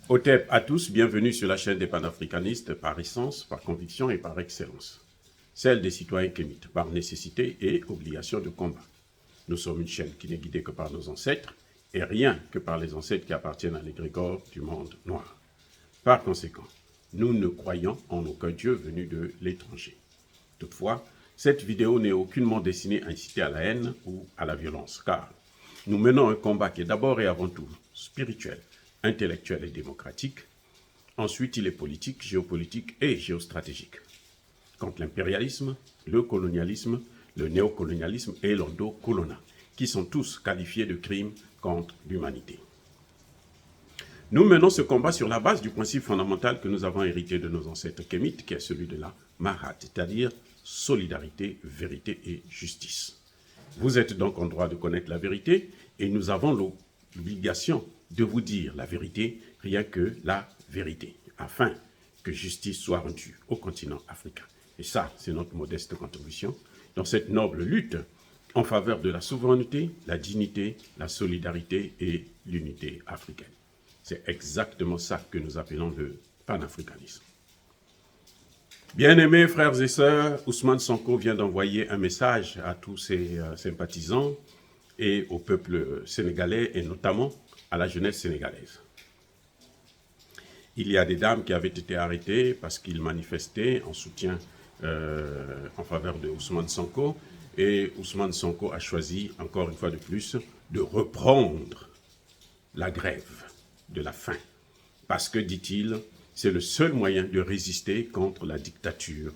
Otep à tous, bienvenue sur la chaîne des panafricanistes par essence, par conviction et par excellence. Celle des citoyens kémites, par nécessité et obligation de combat. Nous sommes une chaîne qui n'est guidée que par nos ancêtres et rien que par les ancêtres qui appartiennent à l'égrégore du monde noir. Par conséquent, nous ne croyons en aucun Dieu venu de l'étranger. Toutefois, cette vidéo n'est aucunement destinée à inciter à la haine ou à la violence, car nous menons un combat qui est d'abord et avant tout spirituel, intellectuel et démocratique. Ensuite, il est politique, géopolitique et géostratégique. Contre l'impérialisme, le colonialisme, le néocolonialisme et l'endocolonat, qui sont tous qualifiés de crimes contre l'humanité. Nous menons ce combat sur la base du principe fondamental que nous avons hérité de nos ancêtres kémites, qui est celui de la Mahat, c'est-à-dire solidarité, vérité et justice. Vous êtes donc en droit de connaître la vérité et nous avons l'obligation de vous dire la vérité, rien que la vérité, afin que justice soit rendue au continent africain. Et ça, c'est notre modeste contribution dans cette noble lutte en faveur de la souveraineté, la dignité, la solidarité et l'unité africaine. C'est exactement ça que nous appelons le panafricanisme. Bien-aimés frères et sœurs, Ousmane Sonko vient d'envoyer un message à tous ses sympathisants et au peuple sénégalais et notamment à la jeunesse sénégalaise. Il y a des dames qui avaient été arrêtées parce qu'ils manifestaient en soutien en faveur de Ousmane Sonko et Ousmane Sonko a choisi, encore une fois de plus, de reprendre la grève de la faim parce que, dit-il, c'est le seul moyen de résister contre la dictature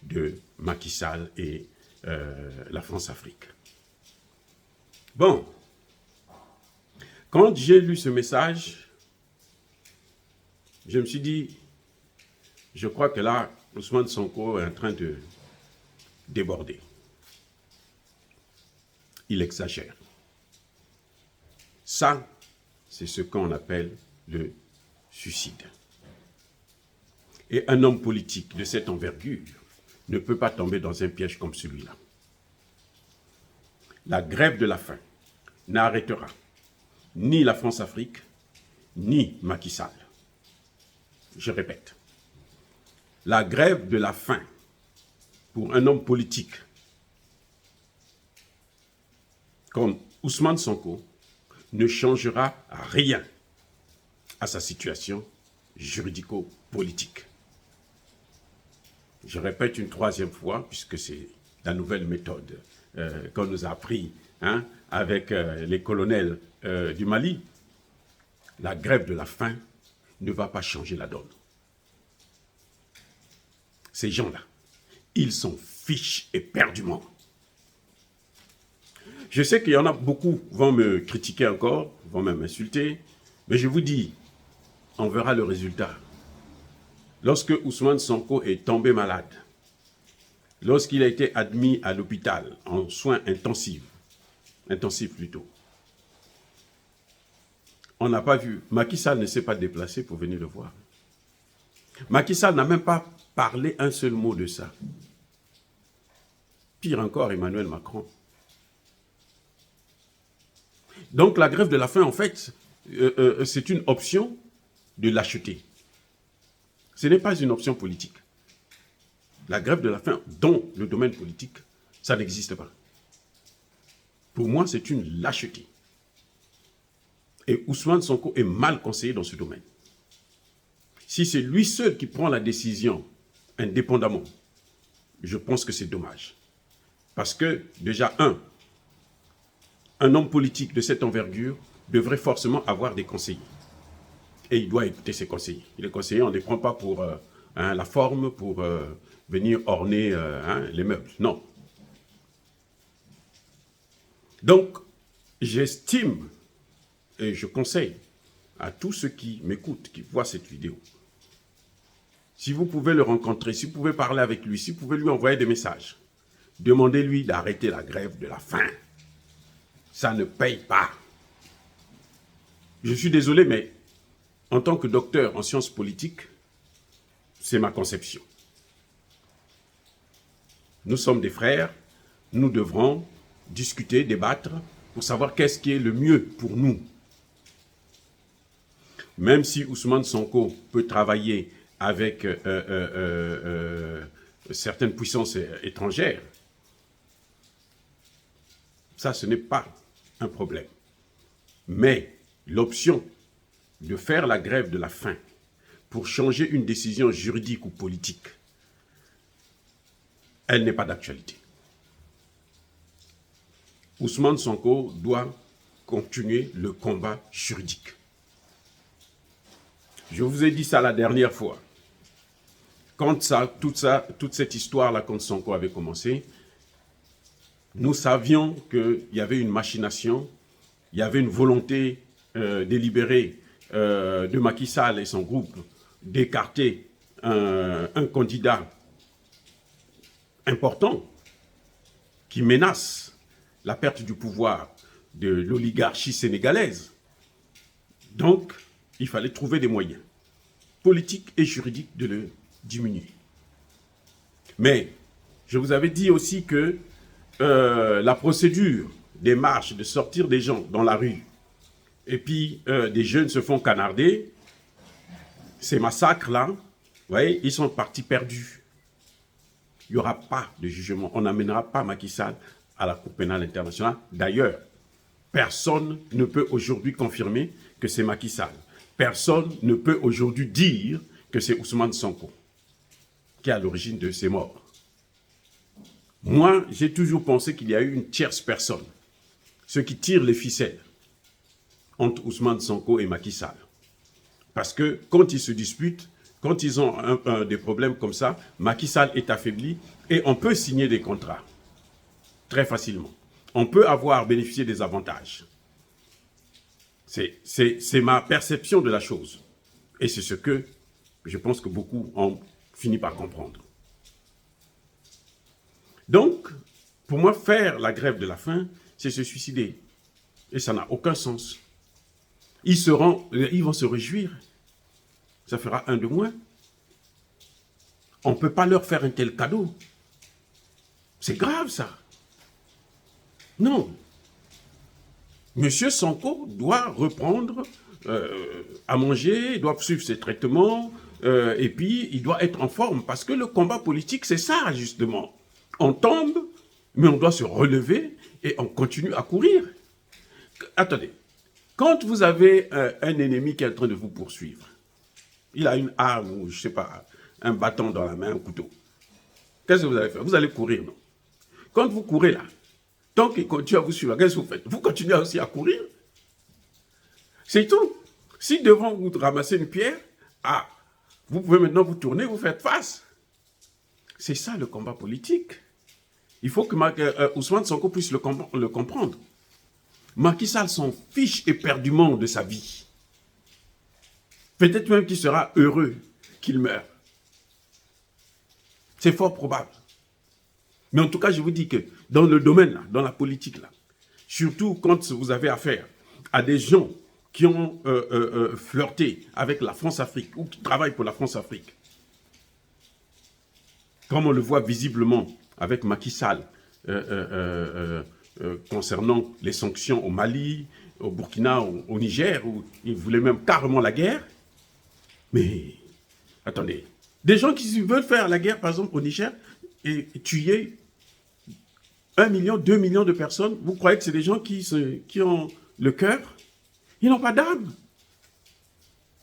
de Macky Sall et la France-Afrique. Bon, quand j'ai lu ce message, je me suis dit, je crois que là, Ousmane Sonko est en train de déborder. Il exagère. Ça, c'est ce qu'on appelle le suicide. Et un homme politique de cette envergure ne peut pas tomber dans un piège comme celui-là. La grève de la faim n'arrêtera ni la France-Afrique, ni Macky Sall. Je répète, la grève de la faim pour un homme politique comme Ousmane Sonko ne changera rien à sa situation juridico-politique. Je répète une troisième fois, puisque c'est la nouvelle méthode qu'on nous a appris avec les colonels du Mali. La grève de la faim ne va pas changer la donne. Ces gens-là, ils s'en fichent éperdument. Je sais qu'il y en a beaucoup qui vont me critiquer encore, vont même m'insulter, mais je vous dis, on verra le résultat. Lorsque Ousmane Sonko est tombé malade, lorsqu'il a été admis à l'hôpital en soins intensifs plutôt, on n'a pas vu. Macky Sall ne s'est pas déplacé pour venir le voir. Macky Sall n'a même pas parlé un seul mot de ça. Pire encore, Emmanuel Macron. Donc la grève de la faim, en fait, c'est une option de l'acheter. Ce n'est pas une option politique. La grève de la faim, dans le domaine politique, ça n'existe pas. Pour moi, c'est une lâcheté. Et Ousmane Sonko est mal conseillé dans ce domaine. Si c'est lui seul qui prend la décision indépendamment, je pense que c'est dommage. Parce que, déjà, un homme politique de cette envergure devrait forcément avoir des conseillers. Et il doit écouter ses conseillers. Les conseillers, on ne les prend pas pour la forme, pour venir orner les meubles. Non. Donc, j'estime et je conseille à tous ceux qui m'écoutent, qui voient cette vidéo, si vous pouvez le rencontrer, si vous pouvez parler avec lui, si vous pouvez lui envoyer des messages, demandez-lui d'arrêter la grève de la faim. Ça ne paye pas. Je suis désolé, mais en tant que docteur en sciences politiques, c'est ma conception. Nous sommes des frères, nous devrons discuter, débattre, pour savoir qu'est-ce qui est le mieux pour nous. même si Ousmane Sonko peut travailler avec certaines puissances étrangères, ça, ce n'est pas un problème. Mais l'option de faire la grève de la faim pour changer une décision juridique ou politique, elle n'est pas d'actualité. Ousmane Sonko doit continuer le combat juridique. Je vous ai dit ça la dernière fois. Quand toute cette histoire-là, quand Sonko avait commencé, nous savions qu'il y avait une machination, il y avait une volonté délibérée de Macky Sall et son groupe d'écarter un candidat important qui menace la perte du pouvoir de l'oligarchie sénégalaise. Donc, il fallait trouver des moyens politiques et juridiques de le diminuer. Mais je vous avais dit aussi que la procédure des marches, de sortir des gens dans la rue, et puis des jeunes se font canarder, ces massacres-là, vous voyez, ils sont partis perdus. Il n'y aura pas de jugement. On n'amènera pas Macky Sall à la Cour pénale internationale. D'ailleurs, personne ne peut aujourd'hui confirmer que c'est Macky Sall. Personne ne peut aujourd'hui dire que c'est Ousmane Sonko qui est à l'origine de ces morts. Moi, j'ai toujours pensé qu'il y a eu une tierce personne, ceux qui tirent les ficelles entre Ousmane Sonko et Macky Sall. Parce que quand ils se disputent, quand ils ont des problèmes comme ça, Macky Sall est affaibli et on peut signer des contrats très facilement. On peut bénéficier des avantages. C'est ma perception de la chose. Et c'est ce que je pense que beaucoup ont fini par comprendre. Donc, pour moi, faire la grève de la faim, c'est se suicider. Et ça n'a aucun sens. Ils vont se réjouir. Ça fera un de moins. On ne peut pas leur faire un tel cadeau. C'est grave, ça. Non. Monsieur Sonko doit reprendre à manger, il doit suivre ses traitements, et puis il doit être en forme. Parce que le combat politique, c'est ça, justement. On tombe, mais on doit se relever et on continue à courir. Attendez. Quand vous avez un ennemi qui est en train de vous poursuivre, il a une arme ou, je ne sais pas, un bâton dans la main, un couteau. Qu'est-ce que vous allez faire? Vous allez courir, non? Quand vous courez là, tant qu'il continue à vous suivre, qu'est-ce que vous faites? Vous continuez aussi à courir. C'est tout. Si devant vous ramassez une pierre, vous pouvez maintenant vous tourner, vous faites face. C'est ça le combat politique. Il faut que Ousmane Sonko puisse le comprendre. Macky Sall s'en fiche éperdument de sa vie. Peut-être même qu'il sera heureux qu'il meure. C'est fort probable. Mais en tout cas, je vous dis que dans le domaine, là, dans la politique, là, surtout quand vous avez affaire à des gens qui ont flirté avec la France-Afrique ou qui travaillent pour la France-Afrique, comme on le voit visiblement avec Macky Sall concernant les sanctions au Mali, au Burkina, au Niger, où il voulait même carrément la guerre. Mais, attendez, des gens qui veulent faire la guerre, par exemple, au Niger, et tuer 1 million, 2 millions de personnes, vous croyez que c'est des gens qui ont le cœur? Ils n'ont pas d'âme.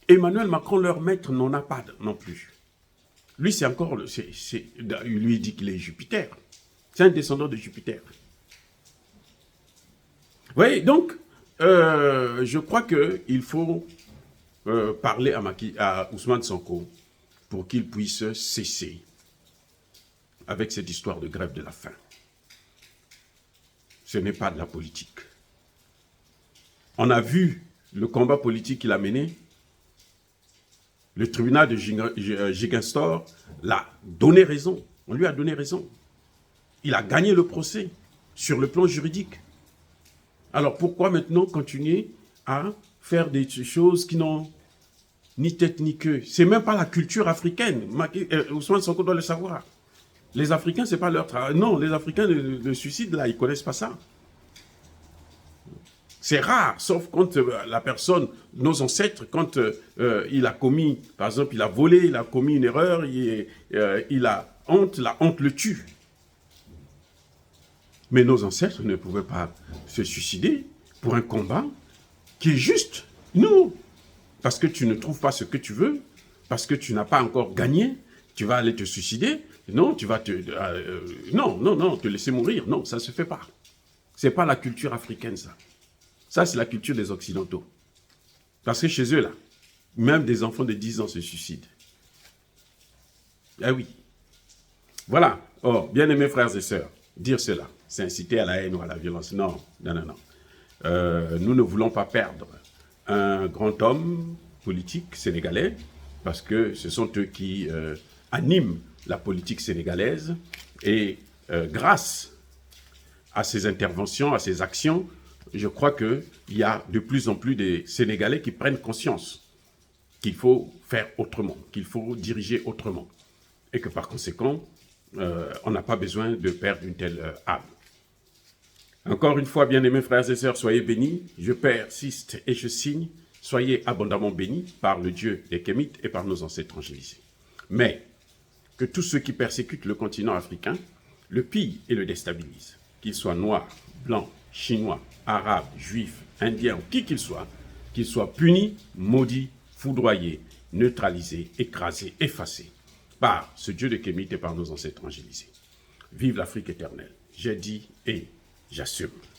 Emmanuel Macron, leur maître, n'en a pas non plus. Lui, c'est encore, lui dit qu'il est Jupiter. C'est un descendant de Jupiter. Vous voyez, donc, je crois qu'il faut parler à Ousmane Sonko pour qu'il puisse cesser avec cette histoire de grève de la faim. Ce n'est pas de la politique. On a vu le combat politique qu'il a mené. Le tribunal de Ziguinchor l'a donné raison. On lui a donné raison. Il a gagné le procès sur le plan juridique. Alors pourquoi maintenant continuer à faire des choses qui n'ont ni tête ni queue? C'est même pas la culture africaine. Ousmane Sonko doit le savoir. Les Africains, c'est pas leur travail. Non, les Africains, le suicide, là, ils connaissent pas ça. C'est rare, sauf quand la personne, nos ancêtres, quand il a commis, par exemple, il a volé, il a commis une erreur, il a honte, la honte le tue. Mais nos ancêtres ne pouvaient pas se suicider pour un combat qui est juste. Non, parce que tu ne trouves pas ce que tu veux, parce que tu n'as pas encore gagné, tu vas aller te suicider. Non, tu vas te... non, te laisser mourir. Non, ça ne se fait pas. Ce n'est pas la culture africaine, ça. Ça, c'est la culture des Occidentaux. Parce que chez eux, là, même des enfants de 10 ans se suicident. Ah oui. Voilà. Oh, bien-aimés frères et sœurs, dire cela, c'est inciter à la haine ou à la violence. Non. Nous ne voulons pas perdre un grand homme politique sénégalais, parce que ce sont eux qui animent la politique sénégalaise. Et grâce à ces interventions, à ces actions, je crois qu'il y a de plus en plus de Sénégalais qui prennent conscience qu'il faut faire autrement, qu'il faut diriger autrement. Et que par conséquent, on n'a pas besoin de perdre une telle âme. Encore une fois, bien-aimés frères et sœurs, soyez bénis. Je persiste et je signe. Soyez abondamment bénis par le Dieu des Kémites et par nos ancêtres angélisés. Mais que tous ceux qui persécutent le continent africain le pillent et le déstabilisent, qu'ils soient noirs, blancs, chinois, arabes, juifs, indiens ou qui qu'ils soient punis, maudits, foudroyés, neutralisés, écrasés, effacés par ce Dieu de Kémite et par nos ancêtres angélisés. Vive l'Afrique éternelle. J'ai dit et j'assume.